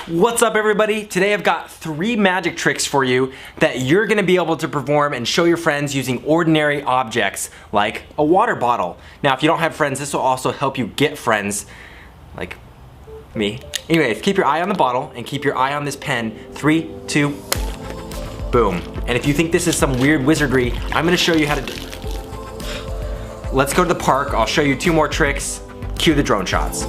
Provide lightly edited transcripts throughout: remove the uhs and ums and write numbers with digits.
What's up everybody? Today I've got 3 magic tricks for you that you're gonna be able to perform and show your friends using ordinary objects like a water bottle. Now if you don't have friends, this will also help you get friends like me. Anyways, keep your eye on the bottle and keep your eye on this pen. 3, 2, boom. And if you think this is some weird wizardry, I'm gonna show you how to do it. Let's go to the park. I'll show you 2 more tricks. Cue the drone shots.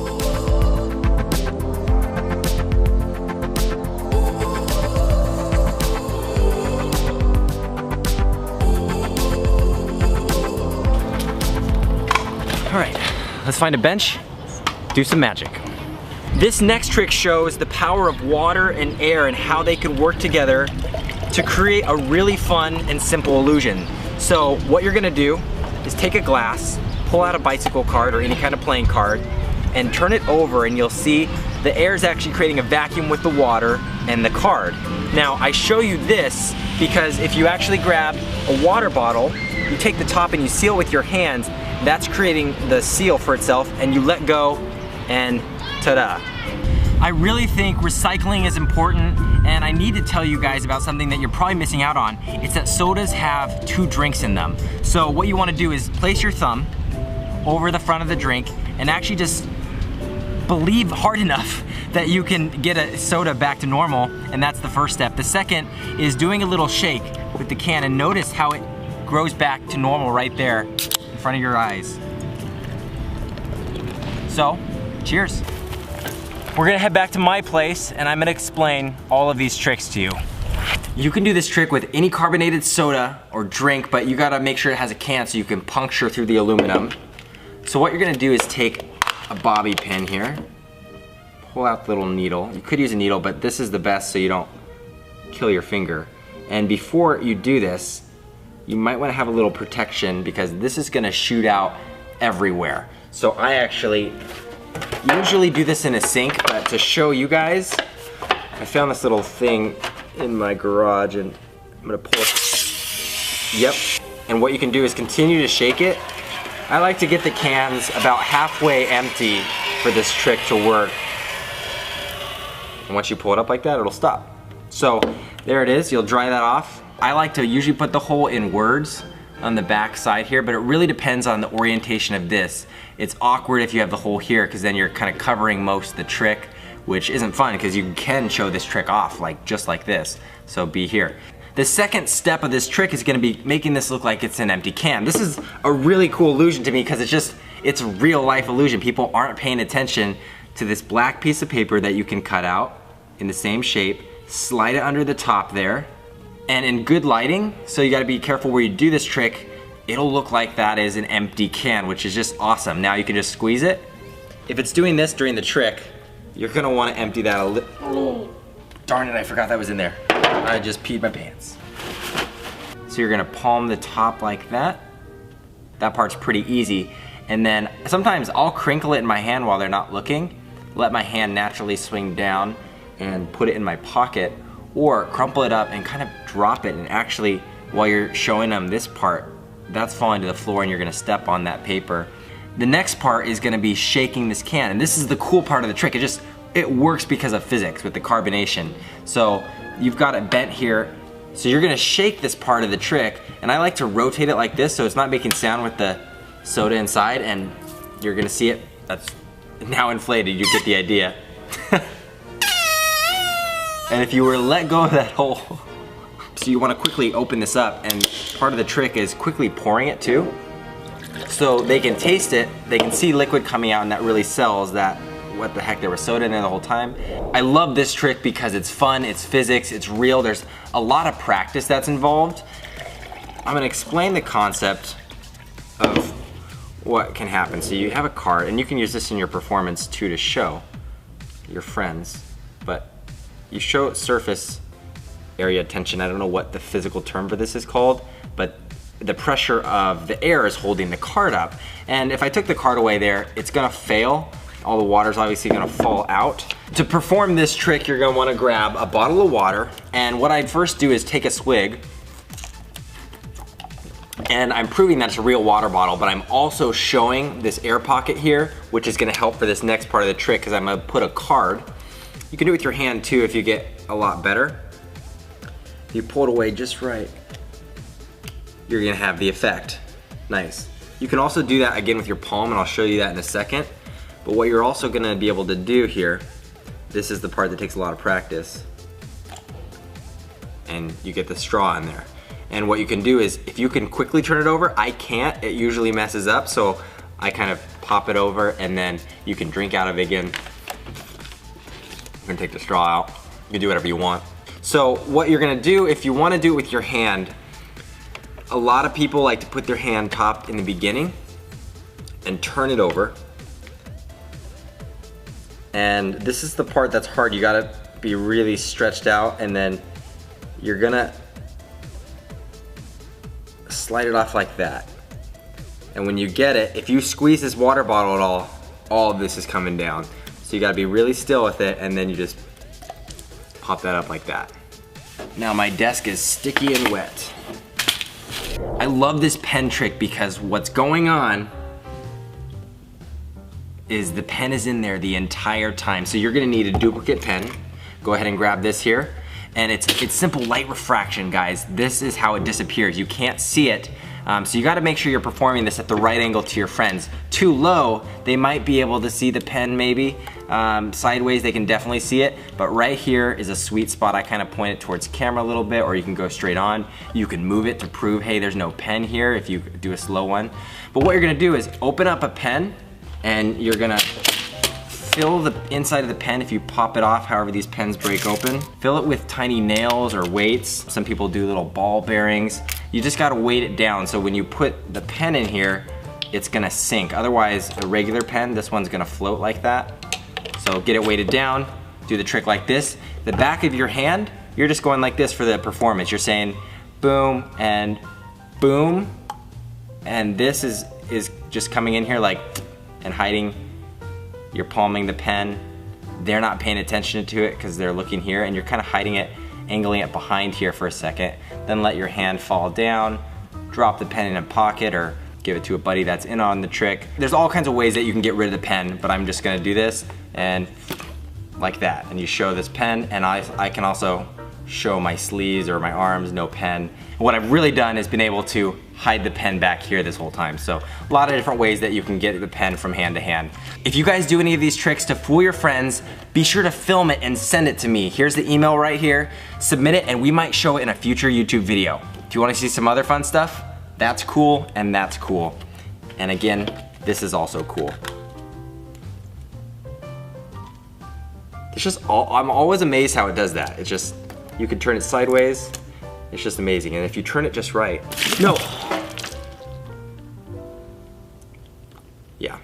All right, let's find a bench, do some magic. This next trick shows the power of water and air and how they can work together to create a really fun and simple illusion. So what you're gonna do is take a glass, pull out a bicycle card or any kind of playing card, and turn it over and you'll see the air is actually creating a vacuum with the water and the card. Now I show you this because if you actually grab a water bottle, you take the top and you seal with your hands, that's creating the seal for itself, and you let go and ta-da. I really think recycling is important, and I need to tell you guys about something that you're probably missing out on. It's that sodas have 2 drinks in them. So what you want to do is place your thumb over the front of the drink and actually just believe hard enough that you can get a soda back to normal, and that's the first step. The second is doing a little shake with the can, and notice how it grows back to normal right there in front of your eyes. So, cheers. We're gonna head back to my place and I'm gonna explain all of these tricks to you. You can do this trick with any carbonated soda or drink, but you gotta make sure it has a can so you can puncture through the aluminum. So what you're gonna do is take a bobby pin here, pull out the little needle. You could use a needle, but this is the best so you don't kill your finger. And before you do this, you might want to have a little protection because this is going to shoot out everywhere. So I actually usually do this in a sink, but to show you guys, I found this little thing in my garage and I'm going to pull it. Yep. And what you can do is continue to shake it. I like to get the cans about halfway empty for this trick to work. And once you pull it up like that, it'll stop. So there it is. You'll dry that off. I like to usually put the hole in words on the back side here, but it really depends on the orientation of this. It's awkward if you have the hole here because then you're kind of covering most of the trick, which isn't fun because you can show this trick off like just like this. So be here. The second step of this trick is going to be making this look like it's an empty can. This is a really cool illusion to me because it's a real life illusion. People aren't paying attention to this black piece of paper that you can cut out in the same shape, slide it under the top there, and in good lighting, so you gotta be careful where you do this trick, it'll look like that is an empty can, which is just awesome. Now you can just squeeze it. If it's doing this during the trick, you're gonna wanna empty that a little. Oh, darn it, I forgot that was in there. I just peed my pants. So you're gonna palm the top like that. That part's pretty easy. And then sometimes I'll crinkle it in my hand while they're not looking, let my hand naturally swing down and put it in my pocket, or crumple it up and kind of drop it, and actually while you're showing them this part, that's falling to the floor and you're gonna step on that paper. The next part is gonna be shaking this can, and this is the cool part of the trick. It works because of physics with the carbonation. So you've got it bent here, so you're gonna shake this part of the trick, and I like to rotate it like this so it's not making sound with the soda inside, and you're gonna see it, that's now inflated, you get the idea. And if you were to let go of that hole, so you want to quickly open this up, and part of the trick is quickly pouring it too. So they can taste it, they can see liquid coming out, and that really sells that, what the heck, there was soda in there the whole time. I love this trick because it's fun, it's physics, it's real, there's a lot of practice that's involved. I'm going to explain the concept of what can happen. So you have a card, and you can use this in your performance too to show your friends, but you show surface area tension. I don't know what the physical term for this is called, but the pressure of the air is holding the card up. And if I took the card away there, it's gonna fail. All the water's obviously gonna fall out. To perform this trick, you're gonna wanna grab a bottle of water, and what I'd first do is take a swig, and I'm proving that it's a real water bottle, but I'm also showing this air pocket here, which is gonna help for this next part of the trick, because I'm gonna put a card You can do it with your hand too if you get a lot better. If you pull it away just right, you're gonna have the effect. Nice. You can also do that again with your palm, and I'll show you that in a second. But what you're also gonna be able to do here, this is the part that takes a lot of practice. And you get the straw in there. And what you can do is, if you can quickly turn it over, I can't, it usually messes up, so I kind of pop it over and then you can drink out of it again. You can take the straw out. You can do whatever you want. So what you're gonna do, if you wanna do it with your hand, a lot of people like to put their hand top in the beginning and turn it over. And this is the part that's hard. You gotta be really stretched out, and then you're gonna slide it off like that. And when you get it, if you squeeze this water bottle at all of this is coming down. So you gotta be really still with it, and then you just pop that up like that. Now my desk is sticky and wet. I love this pen trick because what's going on is the pen is in there the entire time. So you're gonna need a duplicate pen. Go ahead and grab this here. And it's simple light refraction, guys. This is how it disappears. You can't see it. So you gotta make sure you're performing this at the right angle to your friends. Too low, they might be able to see the pen maybe. Sideways, they can definitely see it. But right here is a sweet spot. I kind of point it towards camera a little bit, or you can go straight on. You can move it to prove, hey, there's no pen here if you do a slow one. But what you're gonna do is open up a pen, and you're gonna fill the inside of the pen. If you pop it off, however these pens break open, fill it with tiny nails or weights. Some people do little ball bearings. You just gotta weight it down, so when you put the pen in here, it's gonna sink. Otherwise, a regular pen, this one's gonna float like that. So get it weighted down, do the trick like this. The back of your hand, you're just going like this for the performance. You're saying boom and boom, and this is just coming in here like, and hiding. You're palming the pen. They're not paying attention to it because they're looking here, and you're kind of hiding it, angling it behind here for a second. Then let your hand fall down, drop the pen in a pocket, or give it to a buddy that's in on the trick. There's all kinds of ways that you can get rid of the pen, but I'm just gonna do this and like that. And you show this pen, and I can also show my sleeves or my arms, no pen. What I've really done is been able to hide the pen back here this whole time. So a lot of different ways that you can get the pen from hand to hand. If you guys do any of these tricks to fool your friends, be sure to film it and send it to me. Here's the email right here. Submit it and we might show it in a future YouTube video. If you want to see some other fun stuff, that's cool and that's cool. And again, this is also cool. It's just, I'm always amazed how it does that. It's just, you can turn it sideways. It's just amazing. And if you turn it just right, no. Yeah.